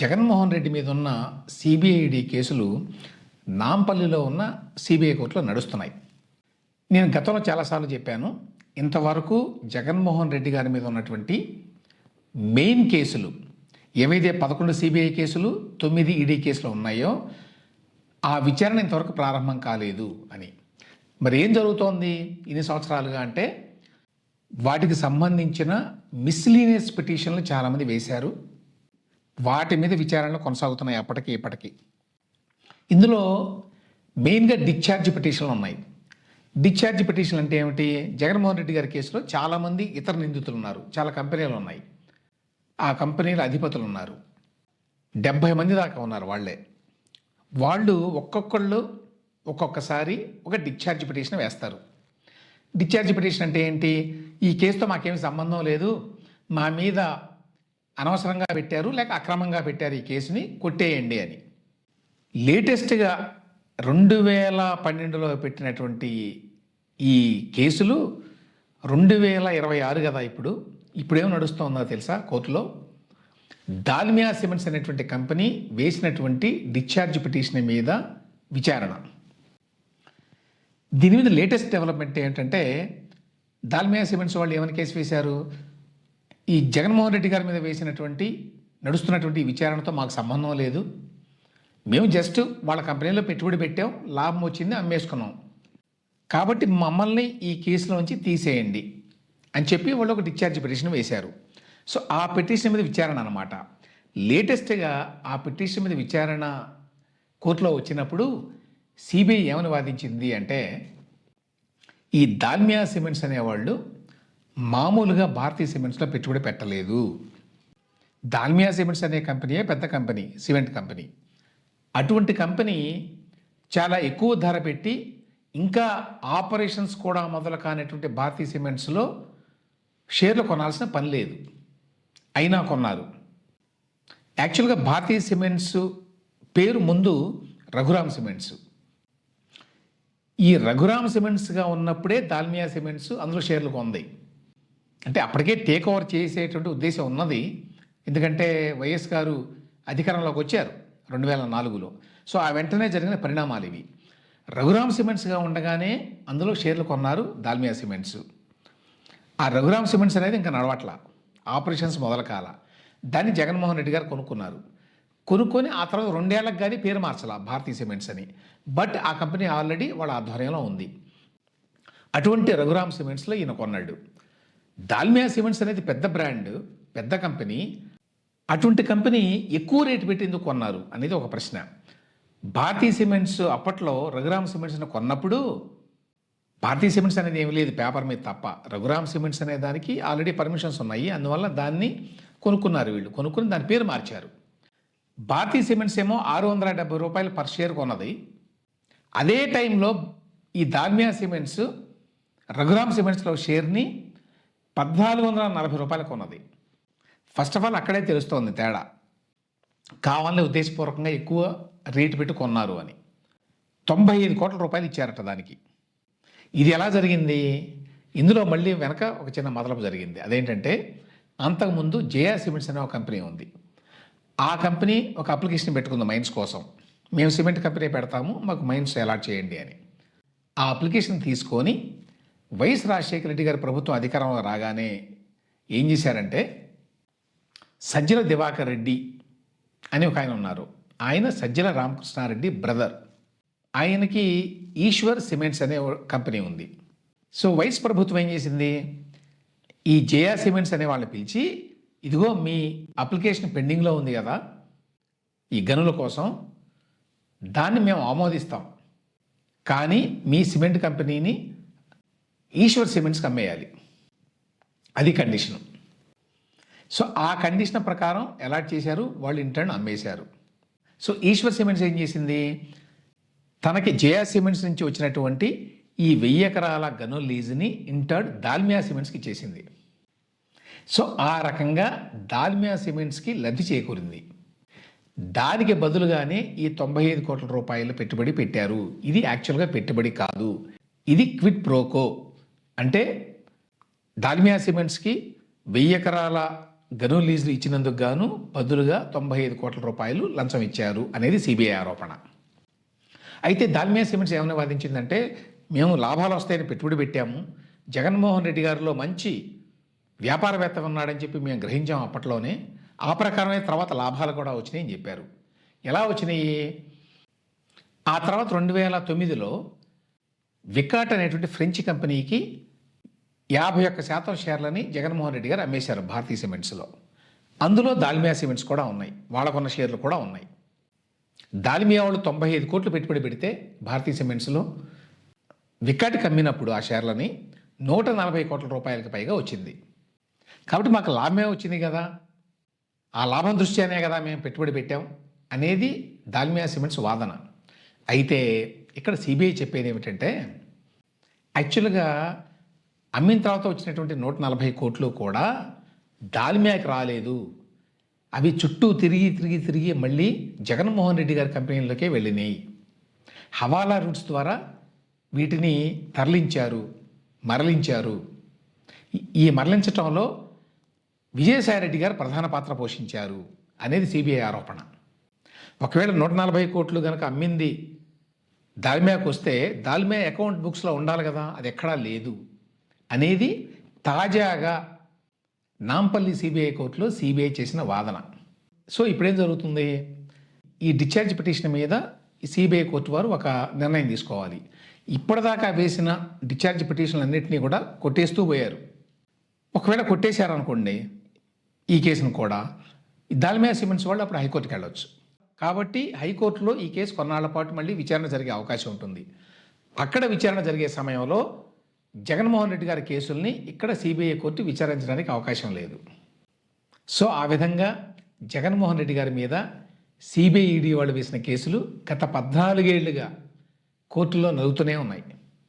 జగన్మోహన్ రెడ్డి మీద ఉన్న సిబిఐడి కేసులు నాంపల్లిలో ఉన్న సిబిఐ కోర్టులో నడుస్తున్నాయి. నేను గతంలో చాలాసార్లు చెప్పాను, ఇంతవరకు జగన్మోహన్ రెడ్డి గారి మీద ఉన్నటువంటి మెయిన్ కేసులు ఏవైతే 11 సిబిఐ కేసులు 9 ఈడీ కేసులు ఉన్నాయో ఆ విచారణ ఇంతవరకు ప్రారంభం కాలేదు అని. మరి ఏం జరుగుతోంది ఇన్ని సంవత్సరాలుగా అంటే, వాటికి సంబంధించిన మిస్లీనియస్ పిటిషన్లు చాలామంది వేశారు. వాటి మీద విచారణలు కొనసాగుతున్నాయి అప్పటికి ఇప్పటికీ. ఇందులో మెయిన్గా డిశ్చార్జ్ పిటిషన్లు ఉన్నాయి. డిశ్చార్జ్ పిటిషన్ అంటే ఏమిటి? జగన్మోహన్ రెడ్డి గారి కేసులో చాలామంది ఇతర నిందితులు ఉన్నారు, చాలా కంపెనీలు ఉన్నాయి, ఆ కంపెనీల అధిపతులు ఉన్నారు, 70 మంది దాకా ఉన్నారు. వాళ్ళు ఒక్కొక్కళ్ళు ఒక్కొక్కసారి ఒక డిశ్చార్జ్ పిటిషన్ వేస్తారు. డిశ్చార్జ్ పిటిషన్ అంటే ఏంటి? ఈ కేసుతో మాకేమి సంబంధం లేదు, మా మీద అనవసరంగా పెట్టారు లేక అక్రమంగా పెట్టారు ఈ కేసుని, కొట్టేయండి అని. లేటెస్ట్గా 2012లో పెట్టినటువంటి ఈ కేసులు 2026 కదా ఇప్పుడేం నడుస్తుందో తెలుసా? కోర్టులో దాల్మియా సిమెంట్స్ అనేటువంటి కంపెనీ వేసినటువంటి డిశ్చార్జ్ పిటిషన్ మీద విచారణ. దీని మీద లేటెస్ట్ డెవలప్మెంట్ ఏంటంటే, దాల్మియా సిమెంట్స్ వాళ్ళు ఏమైనా కేసు వేశారు? ఈ జగన్మోహన్ రెడ్డి గారి మీద నడుస్తున్నటువంటి విచారణతో మాకు సంబంధం లేదు, మేము జస్ట్ వాళ్ళ కంపెనీలో పెట్టుబడి పెట్టాం, లాభం వచ్చింది, అమ్మేసుకున్నాం, కాబట్టి మమ్మల్ని ఈ కేసులోంచి తీసేయండి అని చెప్పి వాళ్ళు ఒక డిశ్చార్జ్ పిటిషన్ వేశారు. సో ఆ పిటిషన్ మీద విచారణ అనమాట. లేటెస్ట్గా ఆ పిటిషన్ మీద విచారణ కోర్టులో వచ్చినప్పుడు సిబిఐ ఏమని వాదించింది అంటే, ఈ దాల్మియా సిమెంట్స్ అనేవాళ్ళు మామూలుగా భారతీయ సిమెంట్స్లో పెట్టుబడి పెట్టలేదు. దాల్మియా సిమెంట్స్ అనే కంపెనీయే పెద్ద కంపెనీ, సిమెంట్ కంపెనీ. అటువంటి కంపెనీ చాలా ఎక్కువ ధర పెట్టి ఇంకా ఆపరేషన్స్ కూడా మొదలు కానిటువంటి భారతీయ సిమెంట్స్లో షేర్లు కొనాల్సిన పని లేదు, అయినా కొన్నారు. యాక్చువల్గా భారతీయ సిమెంట్స్ పేరు ముందు రఘురామ్ సిమెంట్స్. ఈ రఘురామ్ సిమెంట్స్గా ఉన్నప్పుడే దాల్మియా సిమెంట్స్ అందులో షేర్లు కొంది. అంటే అప్పటికే టేక్ ఓవర్ చేసేటువంటి ఉద్దేశం ఉన్నది, ఎందుకంటే వైఎస్ గారు అధికారంలోకి వచ్చారు 2004లో. సో ఆ వెంటనే జరిగిన పరిణామాలు ఇవి. రఘురామ్ సిమెంట్స్గా ఉండగానే అందులో షేర్లు కొన్నారు దాల్మియా సిమెంట్స్. ఆ రఘురామ్ సిమెంట్స్ అనేది ఇంకా నడవట్ల, ఆపరేషన్స్ మొదలు కాల. దాన్ని జగన్మోహన్ రెడ్డి గారు కొనుక్కొని ఆ తర్వాత 2 ఏళ్ళకి కానీ పేరు మార్చాల భారతీయ సిమెంట్స్ అని. బట్ ఆ కంపెనీ ఆల్రెడీ వాళ్ళ ఆధ్వర్యంలో ఉంది. అటువంటి రఘురామ్ సిమెంట్స్లో ఈయన కొన్నాడు. దాల్మియా సిమెంట్స్ అనేది పెద్ద బ్రాండ్, పెద్ద కంపెనీ. అటువంటి కంపెనీ ఎక్కువ రేటు పెట్టి ఎందుకు కొన్నారు అనేది ఒక ప్రశ్న. భారతీయ సిమెంట్స్ అప్పట్లో రఘురామ్ సిమెంట్స్ని కొన్నప్పుడు భారతీయ సిమెంట్స్ అనేది ఏమీ లేదు పేపర్ మీద తప్ప. రఘురామ్ సిమెంట్స్ అనే దానికి ఆల్రెడీ పర్మిషన్స్ ఉన్నాయి, అందువల్ల దాన్ని కొనుక్కున్నారు వీళ్ళు. కొనుక్కుని దాని పేరు మార్చారు. భారతీయ సిమెంట్స్ ఏమో 670 రూపాయలు పర్ షేర్ కొన్నది. అదే టైంలో ఈ దాల్మియా సిమెంట్స్ రఘురామ్ సిమెంట్స్లో షేర్ని 1440 రూపాయలు కొన్నది. ఫస్ట్ ఆఫ్ ఆల్ అక్కడే తెలుస్తోంది తేడా. కావాలని ఉద్దేశపూర్వకంగా ఎక్కువ రేటు పెట్టి కొన్నారు అని. 95 కోట్ల రూపాయలు ఇచ్చారట దానికి. ఇది ఎలా జరిగింది? ఇందులో మళ్ళీ వెనక ఒక చిన్న మతలబు జరిగింది. అదేంటంటే, అంతకుముందు జేఆర్ సిమెంట్స్ అనే ఒక కంపెనీ ఉంది. ఆ కంపెనీ ఒక అప్లికేషన్ పెట్టుకుంది మైన్స్ కోసం. మేము సిమెంట్ కంపెనీ పెడతాము, మాకు మైన్స్ అలాట్ చేయండి అని. ఆ అప్లికేషన్ తీసుకొని వైఎస్ రాజశేఖర రెడ్డి గారి ప్రభుత్వం అధికారంలో రాగానే ఏం చేశారంటే, సజ్జల దివాకర్ రెడ్డి అని ఒక ఆయన ఉన్నారు, ఆయన సజ్జల రామకృష్ణారెడ్డి బ్రదర్. ఆయనకి ఈశ్వర్ సిమెంట్స్ అనే కంపెనీ ఉంది. సో వైఎస్ ప్రభుత్వం ఏం చేసింది, ఈ జేఆర్ సిమెంట్స్ అనే వాళ్ళని పిలిచి, ఇదిగో మీ అప్లికేషన్ పెండింగ్లో ఉంది కదా ఈ గనుల కోసం, దాన్ని మేము ఆమోదిస్తాం, కానీ మీ సిమెంట్ కంపెనీని ఈశ్వర్ సిమెంట్స్కి అమ్మేయాలి, అది కండిషను. సో ఆ కండిషన్ ప్రకారం అలాట్ చేశారు, వాళ్ళు ఇంటర్న్ అమ్మేశారు. సో ఈశ్వర్ సిమెంట్స్ ఏం చేసింది, తనకి జేఆర్ సిమెంట్స్ నుంచి వచ్చినటువంటి ఈ 1000 ఎకరాల గను లీజుని ఇంటర్న్ దాల్మియా సిమెంట్స్కి ఇచ్చేసింది. సో ఆ రకంగా దాల్మియా సిమెంట్స్కి లబ్ధి చేకూరింది. దానికి బదులుగానే ఈ 95 కోట్ల రూపాయలు పెట్టుబడి పెట్టారు. ఇది యాక్చువల్గా పెట్టుబడి కాదు, ఇది క్విడ్ ప్రోకో. అంటే దాల్మియా సిమెంట్స్కి 1000 ఎకరాల గను లీజులు ఇచ్చినందుకు గాను బదులుగా 95 కోట్ల రూపాయలు లంచం ఇచ్చారు అనేది సిబిఐ ఆరోపణ. అయితే దాల్మియా సిమెంట్స్ ఏమని వాదించిందంటే, మేము లాభాలు వస్తాయని పెట్టుబడి పెట్టాము, జగన్మోహన్ రెడ్డి గారిలో మంచి వ్యాపారవేత్త ఉన్నాడని చెప్పి మేము గ్రహించాం అప్పట్లోనే, ఆ ప్రకారమే తర్వాత లాభాలు కూడా వచ్చినాయని చెప్పారు. ఎలా వచ్చినాయి? ఆ తర్వాత 2009లో వికాట్ అనేటువంటి ఫ్రెంచ్ కంపెనీకి 51% షేర్లని జగన్మోహన్ రెడ్డి గారు అమ్మేశారు భారతీయ సిమెంట్స్లో. అందులో దాల్మియా సిమెంట్స్ కూడా ఉన్నాయి, వాళ్ళకున్న షేర్లు కూడా ఉన్నాయి. దాల్మియా వాళ్ళు 95 కోట్లు పెట్టుబడి పెడితే భారతీయ సిమెంట్స్లో వికాట్కి అమ్మినప్పుడు ఆ షేర్లని 140 కోట్ల రూపాయలకు పైగా వచ్చింది. కాబట్టి మాకు లాభమే వచ్చింది కదా, ఆ లాభం దృష్ట్యానే కదా మేము పెట్టుబడి పెట్టాం అనేది దాల్మియా సిమెంట్స్ వాదన. అయితే ఇక్కడ సిబిఐ చెప్పేది ఏమిటంటే, యాక్చువల్గా అమ్మిన తర్వాత వచ్చినటువంటి 140 కోట్లు కూడా దాల్మియాకి రాలేదు, అవి చుట్టూ తిరిగి మళ్ళీ జగన్మోహన్ రెడ్డి గారి కంపెనీలకే వెళ్ళినాయి. హవాలా రూట్స్ ద్వారా వీటిని మరలించారు. ఈ మరలించటంలో విజయసాయిరెడ్డి గారు ప్రధాన పాత్ర పోషించారు అనేది సిబిఐ ఆరోపణ. ఒకవేళ 140 కోట్లు కనుక అమ్మింది దాల్మియాకు వస్తే దాల్మియా అకౌంట్ బుక్స్లో ఉండాలి కదా, అది ఎక్కడా లేదు అనేది తాజాగా నాంపల్లి సిబిఐ కోర్టులో సిబిఐ చేసిన వాదన. సో ఇప్పుడేం జరుగుతుంది? ఈ డిశ్చార్జ్ పిటిషన్ మీద సిబిఐ కోర్టు వారు ఒక నిర్ణయం తీసుకోవాలి. ఇప్పటిదాకా వేసిన డిశ్చార్జ్ పిటిషన్లన్నింటినీ కూడా కొట్టేస్తూ పోయారు. ఒకవేళ కొట్టేశారనుకోండి ఈ కేసును కూడా, దాల్మియా సిమెంట్స్ వాళ్ళు అప్పుడు హైకోర్టుకి వెళ్ళొచ్చు. కాబట్టి హైకోర్టులో ఈ కేసు కొన్నాళ్ల పాటు మళ్ళీ విచారణ జరిగే అవకాశం ఉంటుంది. అక్కడ విచారణ జరిగే సమయంలో జగన్మోహన్ రెడ్డి గారి కేసుల్ని ఇక్కడ సిబిఐ కోర్టు విచారించడానికి అవకాశం లేదు. సో ఆ విధంగా జగన్మోహన్ రెడ్డి గారి మీద సిబిఐ ఈడీ వాళ్ళు వేసిన కేసులు గత 14 ఏళ్లుగా కోర్టులో నలుగుతూనే ఉన్నాయి.